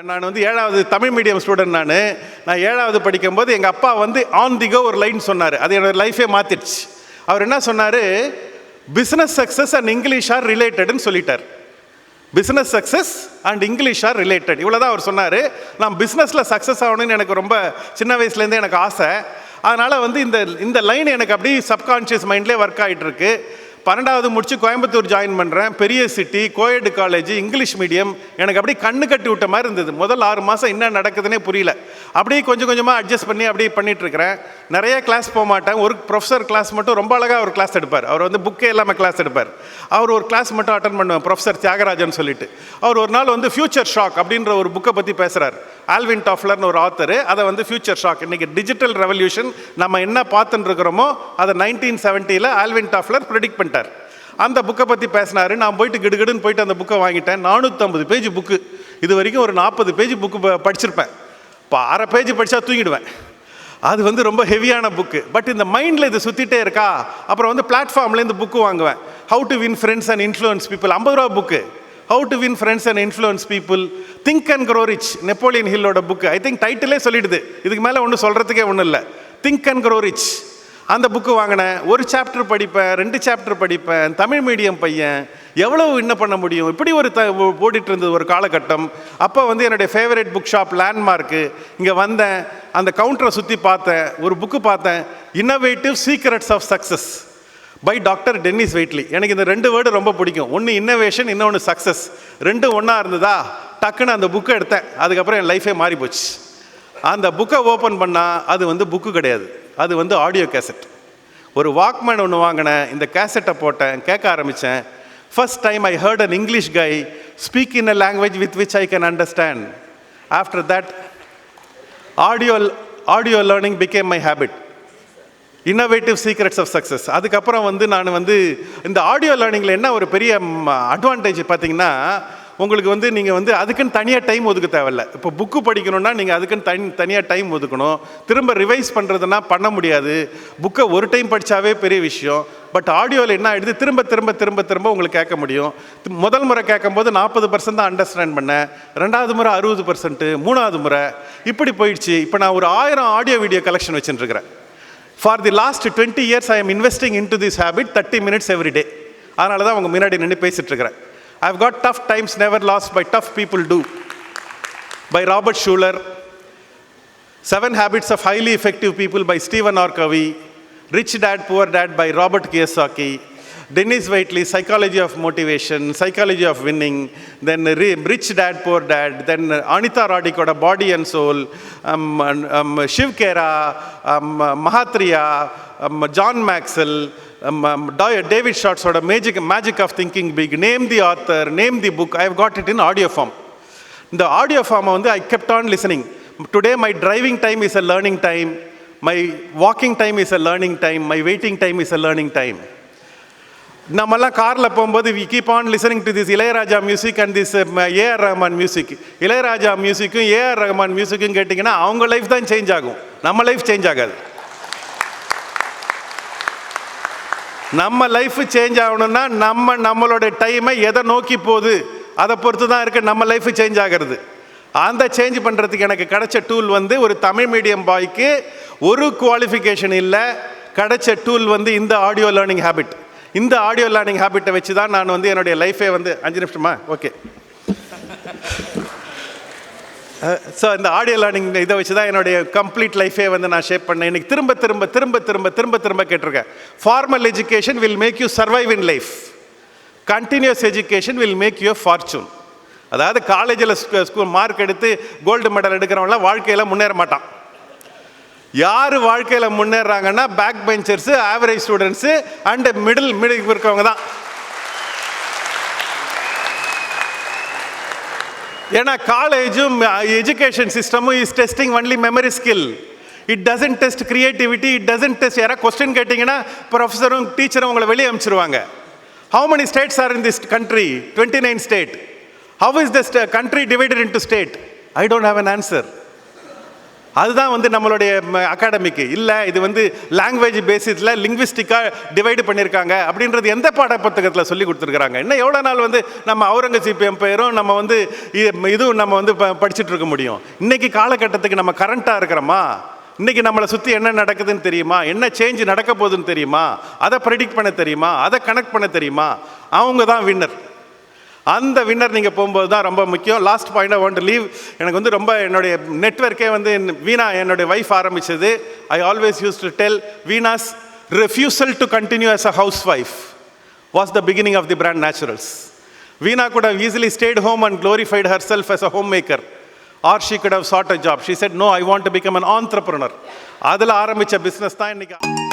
நான் வந்து 7வது தமிழ் மீடியம் ஸ்டூடெண்ட். நான் 7வது படிக்கும்போது எங்கள் அப்பா வந்து ஆன் தி கோ ஒரு லைன் சொன்னார். அது என்னோட லைஃபே மாற்றிடுச்சு. அவர் என்ன சொன்னார், business success and English are ரிலேட்டட்னு சொல்லிட்டார். Business success and English are related, இவ்வளோதான் அவர் சொன்னார். நான் பிஸ்னஸில் சக்ஸஸ் ஆகணும்னு எனக்கு ரொம்ப சின்ன வயசுலேருந்தே எனக்கு ஆசை. அதனால் வந்து இந்த லைன் எனக்கு அப்படியே சப்கான்ஷியஸ் மைண்ட்லேயே ஒர்க் ஆகிட்டுருக்கு. 12வது முடிச்சு கோயம்புத்தூர் ஜாயின் பண்ணுறேன். பெரிய city, co-ed college, English medium. எனக்கு அப்படியே கண்ணு கட்டி விட்ட மாதிரி இருந்தது. முதல் 6 மாதம் என்ன நடக்குதுன்னே புரியல. அப்படியே கொஞ்சம் கொஞ்சமாக அட்ஜஸ்ட் பண்ணி அப்படியே பண்ணிகிட்ருக்கிறேன். நிறைய கிளாஸ் போக மாட்டேன். ஒரு ப்ரொஃபஸர் கிளாஸ் மட்டும் ரொம்ப அழகாக ஒரு கிளாஸ் எடுப்பார். அவர் வந்து புக்கே இல்லாமல் கிளாஸ் எடுப்பார். அவர் ஒரு கிளாஸ் மட்டும் அட்டன் பண்ணுவேன், ப்ரொஃபஸர் தியாகராஜன் சொல்லிட்டு. அவர் ஒரு நாள் வந்து ஃபியூச்சர் ஷாக் அப்படின்ற ஒரு புக்கை பற்றி பேசுகிறார். ஆல்வின் டாஃப்லர்னு ஒரு ஆத்தர். அதை வந்து ஃபியூச்சர் ஷாக், இன்றைக்கி டிஜிட்டல் ரெவல்யூஷன் நம்ம என்ன பார்த்துட்டு இருக்கிறோமோ அதை 1970 ஆல்வின் டாஃப்லர் ப்ரெடிக்ட் பண்ணிட்டார். அந்த புக்கை பற்றி பேசினார். நான் போயிட்டு கிடுகிடுன்னு போயிட்டு அந்த புக்கை வாங்கிட்டேன். 450 பேஜ் புக்கு. இது வரைக்கும் ஒரு 40 பேஜ் புக்கு படிச்சிருப்பேன். இப்போ 1/2 பேஜ் படித்தா தூங்கிடுவேன். அது வந்து ரொம்ப ஹெவியான புக்கு. பட் இந்த மைண்டில் இது சுற்றிட்டே இருக்கா. அப்புறம் வந்து பிளாட்ஃபார்மில் இந்த புக்கு வாங்குவேன். How to win friends and influence people, 50 ரூபா book. How to win friends and influence people, think and grow rich, Napoleon ஹில்லோட புக்கு. ஐ திங்க் டைட்டிலே சொல்லிடுது, இதுக்கு மேலே ஒன்றும் சொல்கிறதுக்கே ஒன்றும் இல்லை. திங்க் அண்ட் க்ரோ ரிச், அந்த புக்கு வாங்கினேன். ஒரு சாப்டர் படிப்பேன், 2 சாப்டர் படிப்பேன். தமிழ் மீடியம் பையன், எவ்வளவு என்ன பண்ண முடியும், இப்படி ஒரு ஓடிட்டு இருந்தது ஒரு காலகட்டம். அப்போ வந்து என்னுடைய ஃபேவரட் புக் ஷாப் லேண்ட்மார்க்கு, இங்கே வந்தேன். அந்த கவுண்டரை சுற்றி பார்த்தேன். ஒரு புக்கு பார்த்தேன், innovative secrets of success by doctor Dennis Waitley. எனக்கு இந்த 2 வேர்டு ரொம்ப பிடிக்கும். ஒன்று இன்னோவேஷன், இன்னொன்று சக்ஸஸ். 2 ஒன்றா இருந்ததா, டக்குன்னு அந்த புக்கை எடுத்தேன். அதுக்கப்புறம் என் லைஃபே மாறி போச்சு. அந்த புக்கை ஓப்பன் பண்ணால் அது வந்து புக்கு கிடையாது, அது வந்து ஆடியோ கேசட். ஒரு வாக்மேன் ஒன்று வாங்கினேன், இந்த கேசட்டை போட்டேன், கேட்க ஆரம்பித்தேன். First time I heard an English guy speak in a language with which I can understand. After that audio learning became my habit. Innovative secrets of success. அதுக்கப்புறம் வந்து நான் வந்து இந்த ஆடியோ லேர்னிங்கில் என்ன ஒரு பெரிய அட்வான்டேஜ் பார்த்தீங்கன்னா, உங்களுக்கு வந்து நீங்கள் வந்து அதுக்குன்னு தனியாக டைம் ஒதுக்க தேவையில்லை. இப்போ புக்கு படிக்கணும்னா நீங்கள் அதுக்குன்னு தனியாக டைம் ஒதுக்கணும். திரும்ப ரிவைஸ் பண்ணுறதுனா பண்ண முடியாது. புக்கை ஒரு டைம் படித்தாவே பெரிய விஷயம். பட் ஆடியோவில் என்ன ஆகிடுது, திரும்ப திரும்ப திரும்ப திரும்ப உங்களுக்கு கேட்க முடியும். முதல் முறை கேட்கும்போது 40% தான் அண்டர்ஸ்டாண்ட் பண்ணேன். 2வது முறை 60%, 3வது முறை இப்படி போயிடுச்சு. இப்போ நான் ஒரு 1000 ஆடியோ வீடியோ கலெக்ஷன் வச்சுட்டுருக்கிறேன். For the last 20 years I am investing in to this habit 30 minutes every day. அதனால தான் அவங்க முன்னாடி நின்று பேசிகிட்டு இருக்கிறேன். I've got tough times never lost by tough people do by Robert Schuller, 7 Habits of Highly Effective People by Stephen R. Covey, Rich Dad Poor Dad by Robert Kiyosaki, Dennis Waitley, Psychology of Motivation, Psychology of Winning, then Rich Dad Poor Dad, then Anita Rodikoda, Body and Soul, Shiv Khera, Mahatria, John Maxwell, David Schwartz's Magic of Thinking Big. Name the author, name the book. I have got it in audio form. The audio form I kept on listening. Today my driving time is a learning time, my walking time is a learning time, my waiting time is a learning time. நம்மெல்லாம் காரில் போகும்போது we keep on listening to this Ilaiyaraaja music and this AR Rahman music. Ilaiyaraaja மியூசிக்கும் AR Rahman மியூசிக்கும் கேட்டிங்கன்னா அவங்க life தான் change ஆகும், நம்ம லைஃப் சேஞ்ச் ஆகாது. நம்ம லைஃப் சேஞ்ச் ஆகணும்னா நம்மளோட டைமை எதை நோக்கி போகுது அதை பொறுத்து தான் இருக்குது நம்ம லைஃப் சேஞ்ச் ஆகிறது. அந்த சேஞ்ச் பண்ணுறதுக்கு எனக்கு கிடைச்ச டூல் வந்து ஒரு தமிழ் மீடியம் பாய்க்கு ஒரு குவாலிஃபிகேஷன் இல்லை, கிடைச்ச டூல் வந்து இந்த ஆடியோ லேர்னிங் ஹேபிட். இந்த ஆடியோ லேர்னிங் ஹேபிட்டை வச்சு தான் நான் வந்து என்னுடைய லைஃபே வந்து 5 நிமிஷமா ஓகே. ஸோ இந்த ஆடியோ லேர்னிங் இதை வச்சு தான் என்னுடைய கம்ப்ளீட் லைஃபே வந்து நான் ஷேப் பண்ணேன். இன்றைக்கி திரும்ப திரும்ப திரும்ப திரும்ப திரும்ப திரும்ப கேட்டிருக்கேன். Formal education will make you survive in life, continues education will make you fortune. அதாவது காலேஜில் ஸ்கூல் மார்க் எடுத்து கோல்டு மெடல் எடுக்கிறவங்களாம் வாழ்க்கையில் முன்னேற மாட்டான். யார் வாழ்க்கையில் முன்னேறாங்கன்னா back benchers, average students and middle இருக்கவங்க தான். ஏன்னா காலேஜும் எஜுகேஷன் சிஸ்டமும் is testing only memory skill. It doesn't test creativity, it doesn't test. யாராவது கொஸ்டின் கேட்டிங்கன்னா ப்ரொஃபஸரும் டீச்சரும் உங்களை வெளியே அனுப்பிச்சிருவாங்க. How many states are in this country? 29 state. How is this country divided into state? I don't have an answer. அதுதான் வந்து நம்மளுடைய அகாடமிக்கு இல்லை, இது வந்து லாங்குவேஜ் பேசிஸில் லிங்குவிஸ்டிக்காக டிவைடு பண்ணியிருக்காங்க அப்படின்றது எந்த பாட புத்தகத்தில் சொல்லி கொடுத்துருக்குறாங்க? இன்னும் எவ்வளோ நாள் வந்து நம்ம அவுரங்கசீப் எம்பையரும் நம்ம வந்து இதுவும் நம்ம வந்து படிச்சுட்டு இருக்க முடியும்? இன்றைக்கி காலகட்டத்துக்கு நம்ம கரண்ட்டாக இருக்கிறோமா? இன்றைக்கி நம்மளை சுற்றி என்ன நடக்குதுன்னு தெரியுமா? என்ன சேஞ்ச் நடக்க போகுதுன்னு தெரியுமா? அதை ப்ரெடிக்ட் பண்ண தெரியுமா? அதை கனெக்ட் பண்ண தெரியுமா? அவங்க தான் வின்னர். அந்த வின்னர் நீங்கள் போகும்போது தான் ரொம்ப முக்கியம். Last point I want to leave. எனக்கு வந்து ரொம்ப என்னுடைய நெட்வொர்க்கே வந்து வீணா என்னுடைய வைஃப் ஆரம்பித்தது. I always use to tell Veena's refusal to continue as a housewife was the beginning of the brand Naturals. Veena could have easily stayed home and glorified herself as a homemaker, or she could have sought a job. She said, no, I want to become an entrepreneur. அதில் ஆரம்பித்த business தான் இன்னைக்கு.